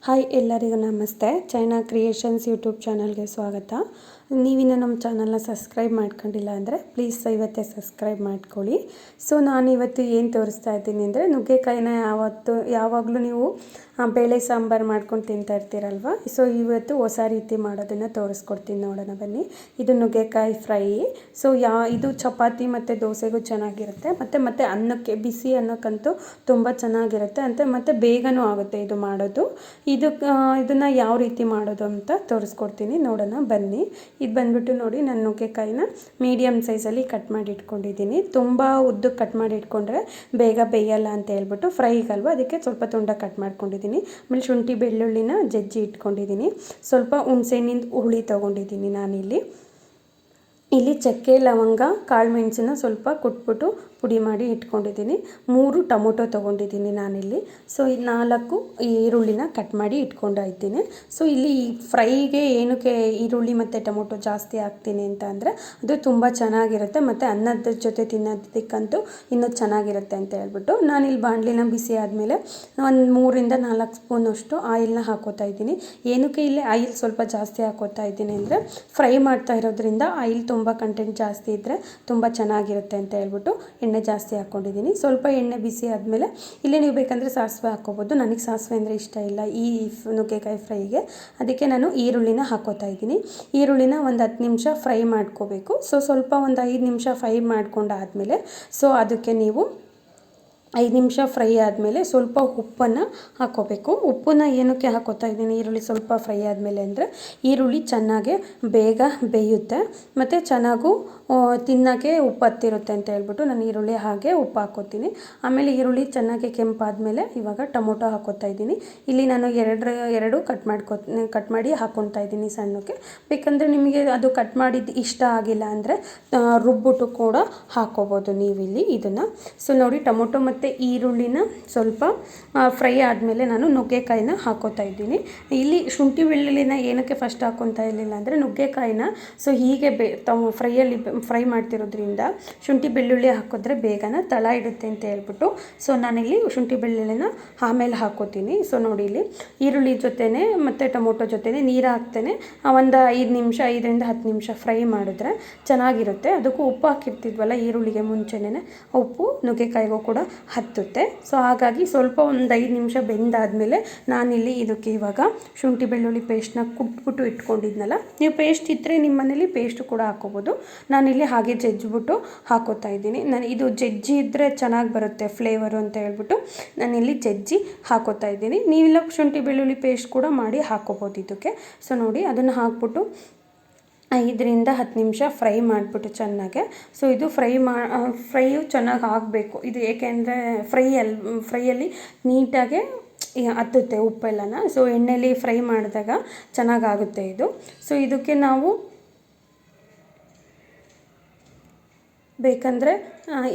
Hi ಎಲ್ಲರಿಗೂ ನಮಸ್ತೆ. China creations YouTube ಚಾನಲ್ಗೆ ಸ್ವಾಗತ. ನೀವಿನ್ನು ನಮ್ಮ ಚಾನಲ್ನ ಸಬ್ಸ್ಕ್ರೈಬ್ ಮಾಡ್ಕೊಂಡಿಲ್ಲ ಅಂದರೆ ಪ್ಲೀಸ್ ಇವತ್ತೇ ಸಬ್ಸ್ಕ್ರೈಬ್ ಮಾಡ್ಕೊಳ್ಳಿ. ಸೊ ನಾನಿವತ್ತು ಏನು ತೋರಿಸ್ತಾ ಇದ್ದೀನಿ ಅಂದರೆ ನುಗ್ಗೆಕಾಯಿನ ಯಾವಾಗಲೂ ನೀವು ಬೇಳೆ ಸಾಂಬಾರು ಮಾಡ್ಕೊಂಡು ತಿಂತಾ ಇರ್ತೀರಲ್ವ. ಸೊ ಇವತ್ತು ಹೊಸ ರೀತಿ ಮಾಡೋದನ್ನು ತೋರಿಸ್ಕೊಡ್ತೀನಿ, ನೋಡೋಣ ಬನ್ನಿ. ಇದು ನುಗ್ಗೆಕಾಯಿ ಫ್ರೈ. ಸೊ ಇದು ಚಪಾತಿ ಮತ್ತು ದೋಸೆಗೂ ಚೆನ್ನಾಗಿರುತ್ತೆ, ಮತ್ತು ಅನ್ನಕ್ಕೆ, ಬಿಸಿ ಅನ್ನಕ್ಕಂತೂ ತುಂಬ ಚೆನ್ನಾಗಿರುತ್ತೆ ಮತ್ತು ಬೇಗನೂ ಆಗುತ್ತೆ ಇದು ಮಾಡೋದು. ಇದನ್ನು ಯಾವ ರೀತಿ ಮಾಡೋದು ಅಂತ ತೋರಿಸ್ಕೊಡ್ತೀನಿ, ನೋಡೋಣ ಬನ್ನಿ. ಇದು ಬಂದ್ಬಿಟ್ಟು ನೋಡಿ, ನಾನು ನುಗ್ಗೆಕಾಯಿನ ಮೀಡಿಯಮ್ ಸೈಜಲ್ಲಿ ಕಟ್ ಮಾಡಿ ಇಟ್ಕೊಂಡಿದ್ದೀನಿ. ತುಂಬ ಉದ್ದಕ್ಕೆ ಕಟ್ ಮಾಡಿ ಇಟ್ಕೊಂಡ್ರೆ ಬೇಗ ಬೇಯಲ್ಲ ಅಂತ ಹೇಳ್ಬಿಟ್ಟು ಫ್ರೈಗಲ್ವ, ಅದಕ್ಕೆ ಸ್ವಲ್ಪ ತುಂಡ ಕಟ್ ಮಾಡ್ಕೊಂಡಿದ್ದೀನಿ. ಆಮೇಲೆ ಶುಂಠಿ ಬೆಳ್ಳುಳ್ಳಿನ ಜಜ್ಜಿ ಇಟ್ಕೊಂಡಿದ್ದೀನಿ. ಸ್ವಲ್ಪ ಹುಣಸೆಹಣ್ಣಿನ ಹುಳಿ ತೊಗೊಂಡಿದ್ದೀನಿ ನಾನಿಲ್ಲಿ. ಚಕ್ಕೆ ಲವಂಗ ಕಾಳು ಮೆಣಸನ್ನ ಸ್ವಲ್ಪ ಕುಟ್ಬಿಟ್ಟು ಪುಡಿ ಮಾಡಿ ಇಟ್ಕೊಂಡಿದ್ದೀನಿ. 3 ಟೊಮೊಟೊ ತೊಗೊಂಡಿದ್ದೀನಿ ನಾನಿಲ್ಲಿ. ಸೊ 4 ಈರುಳ್ಳಿನ ಕಟ್ ಮಾಡಿ ಇಟ್ಕೊಂಡಿದ್ದೀನಿ. ಸೊ ಇಲ್ಲಿ ಫ್ರೈಗೆ ಏನಕ್ಕೆ ಈರುಳ್ಳಿ ಮತ್ತು ಟೊಮೊಟೊ ಜಾಸ್ತಿ ಹಾಕ್ತೀನಿ ಅಂತ ಅಂದರೆ ಅದು ತುಂಬ ಚೆನ್ನಾಗಿರುತ್ತೆ ಮತ್ತು ಅನ್ನದ ಜೊತೆ ತಿನ್ನೋದಕ್ಕಂತೂ ಇನ್ನೂ ಚೆನ್ನಾಗಿರುತ್ತೆ ಅಂತ ಹೇಳ್ಬಿಟ್ಟು ನಾನಿಲ್ಲಿ ಬಾಣಲಿನ ಬಿಸಿ ಆದಮೇಲೆ ಒಂದು 3ರಿಂದ 4 ಸ್ಪೂನಷ್ಟು ಆಯಿಲ್ನ ಹಾಕೋತಾ ಇದ್ದೀನಿ. ಏನಕ್ಕೆ ಇಲ್ಲಿ ಆಯಿಲ್ ಸ್ವಲ್ಪ ಜಾಸ್ತಿ ಹಾಕೋತಾ ಇದ್ದೀನಿ ಅಂದರೆ ಫ್ರೈ ಮಾಡ್ತಾ ಇರೋದ್ರಿಂದ ಆಯಿಲ್ ತುಂಬ ಕಂಟೆಂಟ್ ಜಾಸ್ತಿ ಇದ್ದರೆ ತುಂಬ ಚೆನ್ನಾಗಿರುತ್ತೆ ಅಂತ ಹೇಳ್ಬಿಟ್ಟು ಎಣ್ಣೆ ಜಾಸ್ತಿ ಹಾಕ್ಕೊಂಡಿದ್ದೀನಿ. ಸ್ವಲ್ಪ ಎಣ್ಣೆ ಬಿಸಿ ಆದಮೇಲೆ ಇಲ್ಲಿ ನೀವು ಬೇಕಂದರೆ ಸಾಸಿವೆ ಹಾಕ್ಕೋಬೋದು. ನನಗೆ ಸಾಸಿವೆ ಅಂದರೆ ಇಷ್ಟ ಇಲ್ಲ ಈ ನುಗ್ಗೆಕಾಯಿ ಫ್ರೈಗೆ, ಅದಕ್ಕೆ ನಾನು ಈರುಳ್ಳಿನ ಹಾಕೋತಾ ಇದ್ದೀನಿ. ಈರುಳ್ಳಿನ ಒಂದು 10 ನಿಮಿಷ ಫ್ರೈ ಮಾಡ್ಕೋಬೇಕು. ಸೊ ಸ್ವಲ್ಪ ಒಂದು 5 ನಿಮಿಷ ಫ್ರೈ ಮಾಡ್ಕೊಂಡಾದಮೇಲೆ ಸೊ ಅದಕ್ಕೆ ನೀವು 5 ನಿಮಿಷ ಫ್ರೈ ಆದಮೇಲೆ ಸ್ವಲ್ಪ ಉಪ್ಪನ್ನು ಹಾಕ್ಕೋಬೇಕು. ಉಪ್ಪನ್ನ ಏನಕ್ಕೆ ಹಾಕೋತಾ ಇದ್ದೀನಿ ಈರುಳ್ಳಿ ಸ್ವಲ್ಪ ಫ್ರೈ ಆದಮೇಲೆ ಅಂದರೆ ಈರುಳ್ಳಿ ಚೆನ್ನಾಗೆ ಬೇಗ ಬೇಯುತ್ತೆ ಮತ್ತು ಚೆನ್ನಾಗೂ ತಿನ್ನೋಕ್ಕೆ ಉಪ್ಪು ಹತ್ತಿರುತ್ತೆ ಅಂತ ಹೇಳ್ಬಿಟ್ಟು ನಾನು ಈರುಳ್ಳಿ ಹಾಗೆ ಉಪ್ಪು ಹಾಕ್ಕೋತೀನಿ. ಆಮೇಲೆ ಈರುಳ್ಳಿ ಚೆನ್ನಾಗಿ ಕೆಂಪಾದಮೇಲೆ ಇವಾಗ ಟೊಮೊಟೊ ಹಾಕ್ಕೋತಾ ಇದ್ದೀನಿ. ಇಲ್ಲಿ ನಾನು ಎರಡು ಕಟ್ ಮಾಡಿ ಹಾಕ್ಕೊತಾ ಇದ್ದೀನಿ ಸಣ್ಣಕ್ಕೆ. ಬೇಕಂದರೆ ನಿಮಗೆ ಅದು ಕಟ್ ಮಾಡಿದ್ದು ಇಷ್ಟ ಆಗಿಲ್ಲ ಅಂದರೆ ರುಬ್ಬಿಟ್ಟು ಕೂಡ ಹಾಕ್ಕೋಬೋದು ನೀವಿಲ್ಲಿ ಇದನ್ನು. ಸೊ ನೋಡಿ, ಟೊಮೊಟೊ ಮತ್ತು ಈರುಳ್ಳಿನ ಸ್ವಲ್ಪ ಫ್ರೈ ಆದಮೇಲೆ ನಾನು ನುಗ್ಗೆಕಾಯಿನ ಹಾಕೋತಾ ಇದ್ದೀನಿ. ಇಲ್ಲಿ ಶುಂಠಿ ಬೆಳ್ಳುಳ್ಳಿನ ಏನಕ್ಕೆ ಫಸ್ಟ್ ಹಾಕ್ಕೊತಾ ಇರಲಿಲ್ಲ ಅಂದರೆ ನುಗ್ಗೆಕಾಯಿನ ಸೊ ಹೀಗೆ ಫ್ರೈ ಮಾಡ್ತಿರೋದ್ರಿಂದ ಶುಂಠಿ ಬೆಳ್ಳುಳ್ಳಿ ಹಾಕಿದ್ರೆ ಬೇಗನೆ ತಳ ಇಡುತ್ತೆ ಅಂತ ಹೇಳ್ಬಿಟ್ಟು ಸೊ ನಾನಿಲ್ಲಿ ಶುಂಠಿ ಬೆಳ್ಳುಳ್ಳಿನ ಆಮೇಲೆ ಹಾಕೋತೀನಿ. ಸೊ ನೋಡಿ, ಇಲ್ಲಿ ಈರುಳ್ಳಿ ಜೊತೆನೇ ಮತ್ತು ಟೊಮೊಟೊ ಜೊತೆನೇ ನೀರು ಹಾಕ್ತೇನೆ ಒಂದು 5ರಿಂದ 10 ನಿಮಿಷ ಫ್ರೈ ಮಾಡಿದ್ರೆ ಚೆನ್ನಾಗಿರುತ್ತೆ. ಅದಕ್ಕೂ ಉಪ್ಪು ಹಾಕಿರ್ತಿದ್ವಲ್ಲ ಈರುಳ್ಳಿಗೆ ಮುಂಚೆನೇ, ಉಪ್ಪು ನುಗ್ಗೆಕಾಯಿಗೂ ಕೂಡ ಹತ್ತುತ್ತೆ. ಸೊ ಹಾಗಾಗಿ ಸ್ವಲ್ಪ ಒಂದು 5 ನಿಮಿಷ ಬೆಂದಾದಮೇಲೆ ನಾನಿಲ್ಲಿ ಇದಕ್ಕೆ ಇವಾಗ ಶುಂಠಿ ಬೆಳ್ಳುಳ್ಳಿ ಪೇಸ್ಟ್ನ ಕುಟ್ಬಿಟ್ಟು ಇಟ್ಕೊಂಡಿದ್ನಲ್ಲ, ನೀವು ಪೇಸ್ಟ್ ಇದ್ದರೆ ನಿಮ್ಮ ಮನೇಲಿ ಪೇಸ್ಟ್ ಕೂಡ ಹಾಕೋಬೋದು. ನಾನಿಲ್ಲಿ ಹಾಗೆ ಜಜ್ಜಿಬಿಟ್ಟು ಹಾಕೋತಾ ಇದ್ದೀನಿ. ಇದು ಜಜ್ಜಿ ಇದ್ದರೆ ಚೆನ್ನಾಗಿ ಬರುತ್ತೆ ಫ್ಲೇವರು ಅಂತ ಹೇಳ್ಬಿಟ್ಟು ನಾನಿಲ್ಲಿ ಜಜ್ಜಿ ಹಾಕೋತಾ ಇದ್ದೀನಿ. ನೀವೆಲ್ಲ ಶುಂಠಿ ಬೆಳ್ಳುಳ್ಳಿ ಪೇಸ್ಟ್ ಕೂಡ ಮಾಡಿ ಹಾಕೋಬೋದು ಇದಕ್ಕೆ. ಸೊ ನೋಡಿ, ಅದನ್ನು ಹಾಕ್ಬಿಟ್ಟು 5ರಿಂದ 10 ನಿಮಿಷ ಫ್ರೈ ಮಾಡಿಬಿಟ್ಟು ಸೊ ಇದು ಫ್ರೈಯು ಚೆನ್ನಾಗಿ ಆಗಬೇಕು. ಇದು ಏಕೆಂದರೆ ಫ್ರೈಯಲ್ಲಿ ನೀಟಾಗೆ ಹತ್ತುತ್ತೆ ಉಪ್ಪೆಲ್ಲನ. ಸೊ ಎಣ್ಣೆಲಿ ಫ್ರೈ ಮಾಡಿದಾಗ ಚೆನ್ನಾಗಾಗುತ್ತೆ ಇದು. ಸೊ ಇದಕ್ಕೆ ನಾವು ಬೇಕಂದರೆ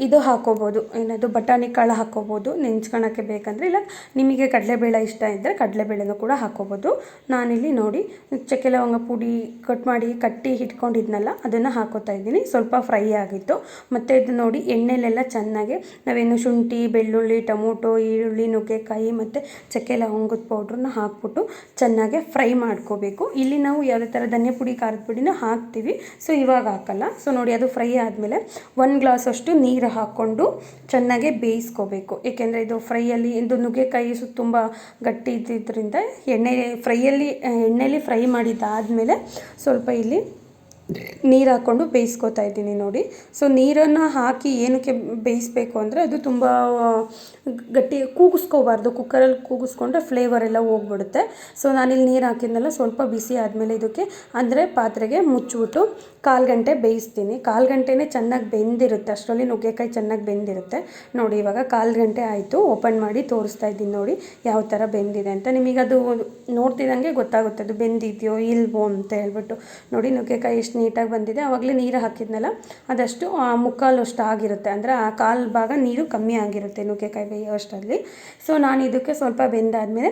ಇದು ಹಾಕೋಬೋದು, ಏನದು ಬಟಾಣಿ ಕಾಳು ಹಾಕೋಬೋದು ನೆಂಚ್ಕೊಳ್ಳೋಕ್ಕೆ ಬೇಕಂದರೆ. ಇಲ್ಲ ನಿಮಗೆ ಕಡಲೆಬೇಳೆ ಇಷ್ಟ ಇದ್ದರೆ ಕಡಲೆಬೇಳೆನೂ ಕೂಡ ಹಾಕೋಬೋದು. ನಾನಿಲ್ಲಿ ನೋಡಿ ಚಕ್ಕೆ ಲವಂಗ ಪುಡಿ ಕಟ್ಟಿ ಇಟ್ಕೊಂಡಿದ್ನಲ್ಲ ಅದನ್ನು ಹಾಕೋತಾ ಇದ್ದೀನಿ. ಸ್ವಲ್ಪ ಫ್ರೈ ಆಗಿತ್ತು ಮತ್ತು ಇದು ನೋಡಿ ಎಣ್ಣೆಲೆಲ್ಲ ಚೆನ್ನಾಗಿ ನಾವೇನು ಶುಂಠಿ ಬೆಳ್ಳುಳ್ಳಿ ಟೊಮೊಟೊ ಈರುಳ್ಳಿ ನುಗ್ಗೆಕಾಯಿ ಮತ್ತು ಚಕ್ಕೆ ಲವಂಗದ ಪೌಡ್ರನ್ನ ಹಾಕ್ಬಿಟ್ಟು ಚೆನ್ನಾಗಿ ಫ್ರೈ ಮಾಡ್ಕೋಬೇಕು. ಇಲ್ಲಿ ನಾವು ಯಾವುದೇ ಥರ ಧನಿಯಾ ಪುಡಿ ಖಾರದ ಪುಡಿನ ಹಾಕ್ತೀವಿ, ಸೊ ಇವಾಗ ಹಾಕಲ್ಲ. ಸೊ ನೋಡಿ, ಅದು ಫ್ರೈ ಆದಮೇಲೆ 1 ಗ್ಲಾಸಷ್ಟು ನೀರು ಹಾಕ್ಕೊಂಡು ಚೆನ್ನಾಗೆ ಬೇಯಿಸ್ಕೋಬೇಕು. ಏಕೆಂದರೆ ಇದು ಇದು ನುಗ್ಗೆಕಾಯಿ ತುಂಬ ಗಟ್ಟಿ ಇದ್ದಿದ್ದರಿಂದ ಎಣ್ಣೆಲಿ ಫ್ರೈ ಮಾಡಿದ್ದಾದಮೇಲೆ ಸ್ವಲ್ಪ ಇಲ್ಲಿ ನೀರು ಹಾಕ್ಕೊಂಡು ಬೇಯಿಸ್ಕೊತಾ ಇದ್ದೀನಿ ನೋಡಿ. ಸೊ ನೀರನ್ನು ಹಾಕಿ ಏನಕ್ಕೆ ಬೇಯಿಸ್ಬೇಕು ಅಂದರೆ ಅದು ತುಂಬ ಗಟ್ಟಿ ಕೂಗಿಸ್ಕೋಬಾರ್ದು. ಕುಕ್ಕರಲ್ಲಿ ಕೂಗಿಸ್ಕೊಂಡ್ರೆ ಫ್ಲೇವರ್ ಎಲ್ಲ ಹೋಗ್ಬಿಡುತ್ತೆ. ಸೊ ನಾನಿಲ್ಲಿ ನೀರು ಹಾಕಿದ್ನಲ್ಲ, ಸ್ವಲ್ಪ ಬಿಸಿ ಆದಮೇಲೆ ಇದಕ್ಕೆ ಅಂದರೆ ಪಾತ್ರೆಗೆ ಮುಚ್ಚಿಬಿಟ್ಟು 1/4 ಗಂಟೆ ಬೇಯಿಸ್ತೀನಿ. 1/4 ಗಂಟೆನೇ ಚೆನ್ನಾಗಿ ಬೆಂದಿರುತ್ತೆ, ಅಷ್ಟರಲ್ಲಿ ನುಗ್ಗೆಕಾಯಿ ಚೆನ್ನಾಗಿ ಬೆಂದಿರುತ್ತೆ. ನೋಡಿ, ಇವಾಗ 1/4 ಗಂಟೆ ಆಯಿತು. ಓಪನ್ ಮಾಡಿ ತೋರಿಸ್ತಾ ಇದ್ದೀನಿ ನೋಡಿ ಯಾವ ಥರ ಬೆಂದಿದೆ ಅಂತ. ನಿಮಗದು ನೋಡ್ತಿದ್ದಂಗೆ ಗೊತ್ತಾಗುತ್ತೆ ಅದು ಬೆಂದಿದೆಯೋ ಇಲ್ವೋ ಅಂತ ಹೇಳ್ಬಿಟ್ಟು. ನೋಡಿ, ನುಗ್ಗೆಕಾಯಿ ಎಷ್ಟು ನೀಟಾಗಿ ಬಂದಿದೆ. ಆವಾಗಲೇ ನೀರು ಹಾಕಿದ್ನಲ್ಲ, ಅದಷ್ಟು 3/4 ಆಗಿರುತ್ತೆ, ಅಂದರೆ ಆ 1/4 ಭಾಗ ನೀರು ಕಮ್ಮಿ ಆಗಿರುತ್ತೆ ನುಗ್ಗೆಕಾಯಿ ಬೇಯೋಷ್ಟರಲ್ಲಿ. ಸೊ ನಾನು ಇದಕ್ಕೆ ಸ್ವಲ್ಪ ಬೆಂದಾದಮೇಲೆ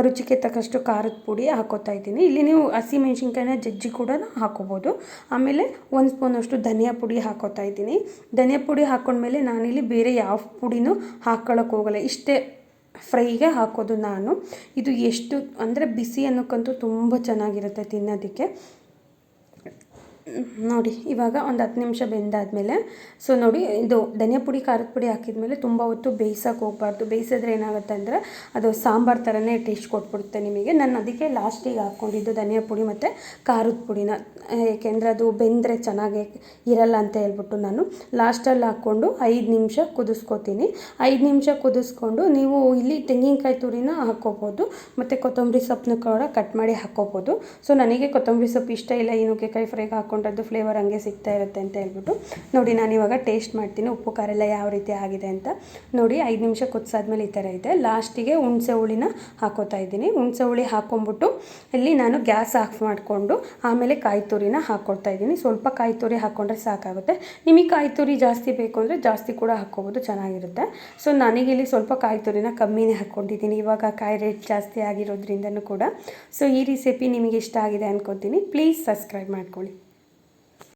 ರುಚಿಗೆ ತಕ್ಕಷ್ಟು ಖಾರದ ಪುಡಿ ಹಾಕೋತಾ ಇದ್ದೀನಿ. ಇಲ್ಲಿ ನೀವು ಹಸಿಮೆಣ್ಸಿನ್ಕಾಯಿನ ಜಜ್ಜಿ ಕೂಡ ಹಾಕೋಬೋದು. ಆಮೇಲೆ 1 ಸ್ಪೂನಷ್ಟು ಧನಿಯಾ ಪುಡಿ ಹಾಕೋತಾ ಇದ್ದೀನಿ. ಧನಿಯಾ ಪುಡಿ ಹಾಕ್ಕೊಂಡ್ಮೇಲೆ ನಾನಿಲ್ಲಿ ಬೇರೆ ಯಾವ ಪುಡಿನೂ ಹಾಕ್ಕೊಳ್ಳೋಕೆ ಹೋಗಲ್ಲ. ಇಷ್ಟೇ ಫ್ರೈಗೆ ಹಾಕೋದು ನಾನು. ಇದು ಎಷ್ಟು ಅಂದರೆ ಬಿಸಿ ಅನ್ನೋಕ್ಕಂತೂ ತುಂಬ ಚೆನ್ನಾಗಿರುತ್ತೆ ತಿನ್ನೋದಕ್ಕೆ. ನೋಡಿ ಇವಾಗ ಒಂದು 10 ನಿಮಿಷ ಬೆಂದಾದಮೇಲೆ ಸೊ ನೋಡಿ ಇದು ಧನಿಯಾ ಪುಡಿ ಖಾರದ ಪುಡಿ ಹಾಕಿದ್ಮೇಲೆ ತುಂಬ ಹೊತ್ತು ಬೇಯಿಸೋಕೆ ಹೋಗಬಾರ್ದು. ಬೇಯಿಸಿದ್ರೆ ಏನಾಗುತ್ತೆ ಅಂದರೆ ಅದು ಸಾಂಬಾರು ಥರನೇ ಟೇಸ್ಟ್ ಕೊಟ್ಬಿಡುತ್ತೆ ನಿಮಗೆ. ನಾನು ಅದಕ್ಕೆ ಲಾಸ್ಟಿಗೆ ಹಾಕ್ಕೊಂಡಿದ್ದು ಧನಿಯಾ ಪುಡಿ ಮತ್ತು ಖಾರದ ಪುಡಿನ, ಏಕೆಂದರೆ ಅದು ಬೆಂದರೆ ಚೆನ್ನಾಗಿ ಇರಲ್ಲ ಅಂತ ಹೇಳ್ಬಿಟ್ಟು ನಾನು ಲಾಸ್ಟಲ್ಲಿ ಹಾಕ್ಕೊಂಡು 5 ನಿಮಿಷ ಕುದಿಸ್ಕೊತೀನಿ. 5 ನಿಮಿಷ ಕುದಿಸ್ಕೊಂಡು ನೀವು ಇಲ್ಲಿ ತೆಂಗಿನಕಾಯಿ ತುರಿನ ಹಾಕ್ಕೋಬೋದು ಮತ್ತು ಕೊತ್ತಂಬರಿ ಸೊಪ್ಪನ್ನ ಕೂಡ ಕಟ್ ಮಾಡಿ ಹಾಕ್ಕೋಬೋದು. ಸೊ ನನಗೆ ಕೊತ್ತಂಬರಿ ಸೊಪ್ಪು ಇಷ್ಟ ಇಲ್ಲ, ಈ ನುಗ್ಗೆಕಾಯಿ ಫ್ರೈಗೆ ಹಾಕ್ಕೊಂಡ್ರದ್ದು ಫ್ಲೇವರ್ ಹಂಗೆ ಸಿಗ್ತಾ ಇರುತ್ತೆ ಅಂತ ಹೇಳ್ಬಿಟ್ಟು ನೋಡಿ ನಾನಿವಾಗ ಟೇಸ್ಟ್ ಮಾಡ್ತೀನಿ ಉಪ್ಪು ಖಾರ ಎಲ್ಲ ಯಾವ ರೀತಿ ಆಗಿದೆ ಅಂತ. ನೋಡಿ 5 ನಿಮಿಷ ಕುದಿಸಾದ್ಮೇಲೆ ಈ ಥರ ಇದೆ. ಲಾಸ್ಟಿಗೆ ಹುಣಸೆ ಹುಳಿನ ಹಾಕೋತಾ ಇದ್ದೀನಿ. ಹುಣಸೆ ಹುಳಿ ಹಾಕ್ಕೊಂಬಿಟ್ಟು ಇಲ್ಲಿ ನಾನು ಗ್ಯಾಸ್ ಆಫ್ ಮಾಡಿಕೊಂಡು ಆಮೇಲೆ ಕಾಯಿ ತುರಿನ ಹಾಕ್ಕೊಳ್ತಾ ಇದ್ದೀನಿ. ಸ್ವಲ್ಪ ಕಾಯಿ ತುರಿ ಹಾಕ್ಕೊಂಡ್ರೆ ಸಾಕಾಗುತ್ತೆ. ನಿಮಗೆ ಕಾಯಿ ತುರಿ ಜಾಸ್ತಿ ಬೇಕು ಅಂದರೆ ಜಾಸ್ತಿ ಕೂಡ ಹಾಕ್ಕೋಬೋದು, ಚೆನ್ನಾಗಿರುತ್ತೆ. ಸೊ ನನಗಿಲ್ಲಿ ಸ್ವಲ್ಪ ಕಾಯಿ ತುರಿನ ಕಮ್ಮಿನೇ ಹಾಕ್ಕೊಂಡಿದ್ದೀನಿ, ಇವಾಗ ಕಾಯಿ ರೇಟ್ ಜಾಸ್ತಿ ಆಗಿರೋದ್ರಿಂದನೂ ಕೂಡ. ಸೊ ಈ ರೆಸಿಪಿ ನಿಮಗೆ ಇಷ್ಟ ಆಗಿದೆ ಅಂದ್ಕೊತೀನಿ. ಪ್ಲೀಸ್ ಸಬ್ಸ್ಕ್ರೈಬ್ ಮಾಡ್ಕೊಳ್ಳಿ.